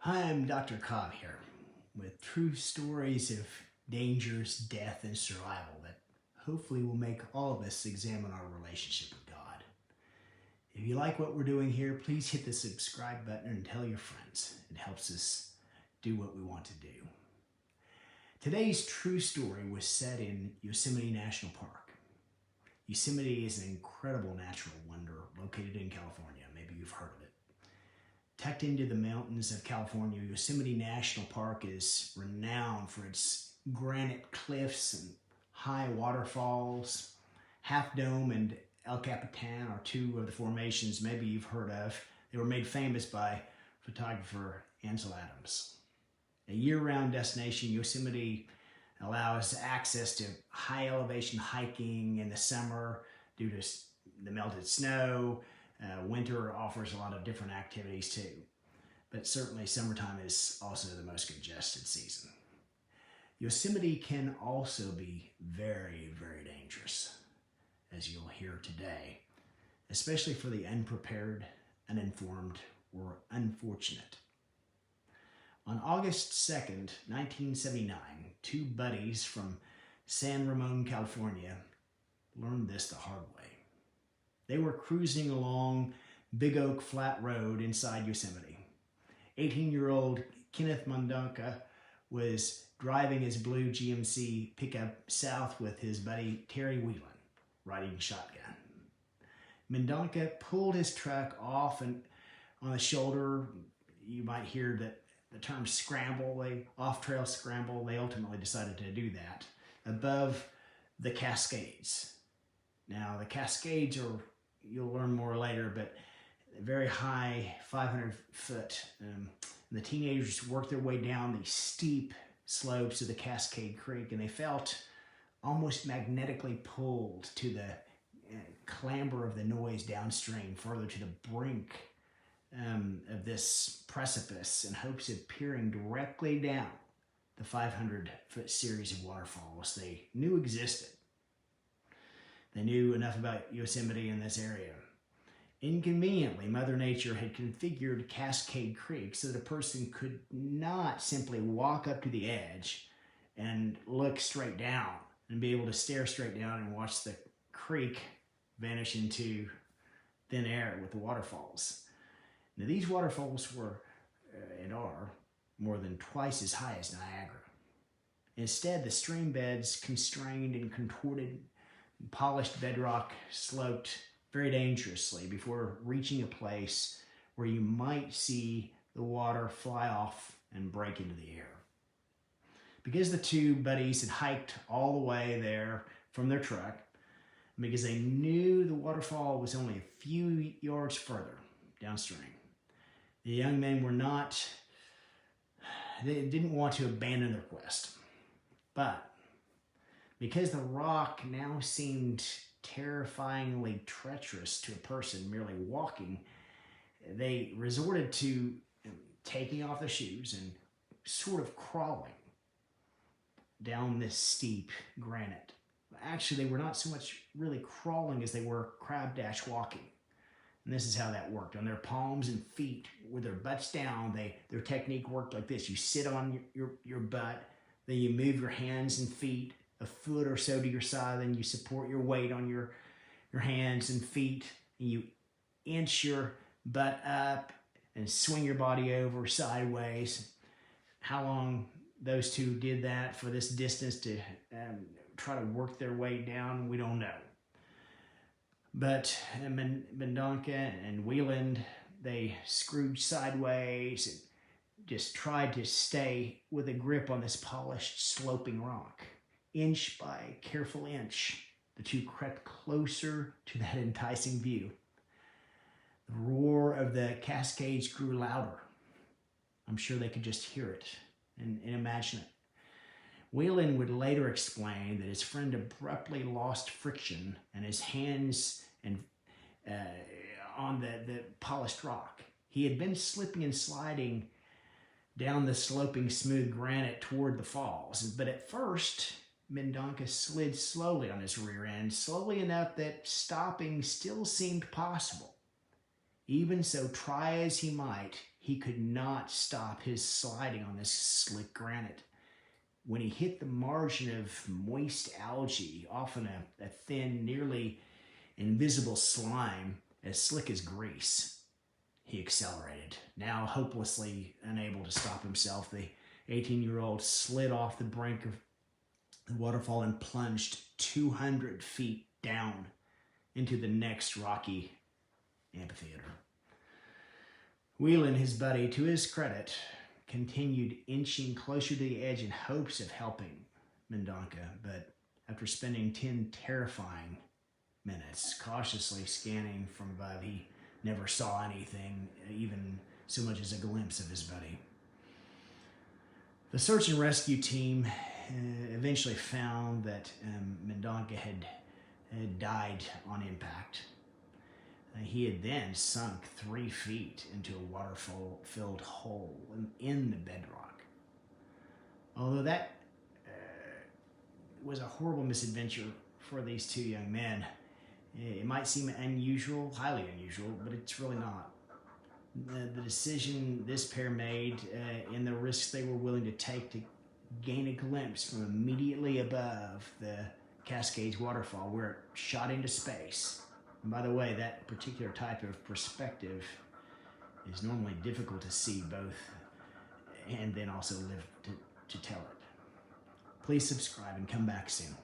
Hi, I'm Dr. Cobb here with true stories of dangers, death, and survival that hopefully will make all of us examine our relationship with God. If you like what we're doing here, please hit the subscribe button and tell your friends. It helps us do what we want to do. Today's true story was set in Yosemite National Park. Yosemite is an incredible natural wonder located in California. Maybe you've heard of it. Tucked into the mountains of California, Yosemite National Park is renowned for its granite cliffs and high waterfalls. Half Dome and El Capitan are two of the formations maybe you've heard of. They were made famous by photographer Ansel Adams. A year-round destination, Yosemite allows access to high elevation hiking in the summer due to the melted snow. Winter offers a lot of different activities too, but certainly summertime is also the most congested season. Yosemite can also be very, very dangerous, as you'll hear today, especially for the unprepared, uninformed, or unfortunate. On August 2nd, 1979, two buddies from San Ramon, California, learned this the hard way. They were cruising along Big Oak Flat Road inside Yosemite. 18-year-old Kenneth Mendonca was driving his blue GMC pickup south with his buddy Terry Whelan, riding shotgun. Mendonca pulled his truck off and on the shoulder. You might hear the term scramble, off-trail scramble. They ultimately decided to do that above the Cascades. Now, the Cascades are, you'll learn more later, but very high, 500 foot. The teenagers worked their way down the steep slopes of the Cascade Creek, and they felt almost magnetically pulled to the clamber of the noise downstream, further to the brink of this precipice, in hopes of peering directly down the 500-foot series of waterfalls they knew existed. They knew enough about Yosemite in this area. Inconveniently, Mother Nature had configured Cascade Creek so that a person could not simply walk up to the edge and look straight down and be able to stare straight down and watch the creek vanish into thin air with the waterfalls. Now, these waterfalls were and are more than twice as high as Niagara. Instead, the stream beds, constrained and contorted, polished bedrock, sloped very dangerously before reaching a place where you might see the water fly off and break into the air. Because the two buddies had hiked all the way there from their truck, because they knew the waterfall was only a few yards further downstream, the young men they didn't want to abandon their quest. But because the rock now seemed terrifyingly treacherous to a person merely walking, they resorted to taking off their shoes and sort of crawling down this steep granite. Actually, they were not so much really crawling as they were crab dash walking. And this is how that worked. On their palms and feet, with their butts down, their technique worked like this. You sit on your butt, then you move your hands and feet a foot or so to your side, then you support your weight on your hands and feet, and you inch your butt up and swing your body over sideways. How long those two did that for this distance to try to work their way down, we don't know. But Mendonca and Whelan, they screwed sideways and just tried to stay with a grip on this polished, sloping rock. Inch by careful inch, the two crept closer to that enticing view. The roar of the Cascades grew louder. I'm sure they could just hear it and imagine it. Whelan would later explain that his friend abruptly lost friction and his hands on the polished rock. He had been slipping and sliding down the sloping smooth granite toward the falls, but at first Mendonca slid slowly on his rear end, slowly enough that stopping still seemed possible. Even so, try as he might, he could not stop his sliding on this slick granite. When he hit the margin of moist algae, often a thin, nearly invisible slime as slick as grease, he accelerated. Now hopelessly unable to stop himself, the 18-year-old slid off the brink of the waterfall and plunged 200 feet down into the next rocky amphitheater. Whelan, his buddy, to his credit, continued inching closer to the edge in hopes of helping Mendonca, but after spending 10 terrifying minutes cautiously scanning from above, he never saw anything, even so much as a glimpse of his buddy. The search and rescue team eventually found that Mendonca had died on impact. He had then sunk 3 feet into a waterfall-filled hole in the bedrock. Although that was a horrible misadventure for these two young men, it might seem unusual, highly unusual, but it's really not. The decision this pair made and the risks they were willing to take to gain a glimpse from immediately above the Cascades waterfall where it shot into space. And by the way, that particular type of perspective is normally difficult to see both and then also live to tell it. Please subscribe and come back soon.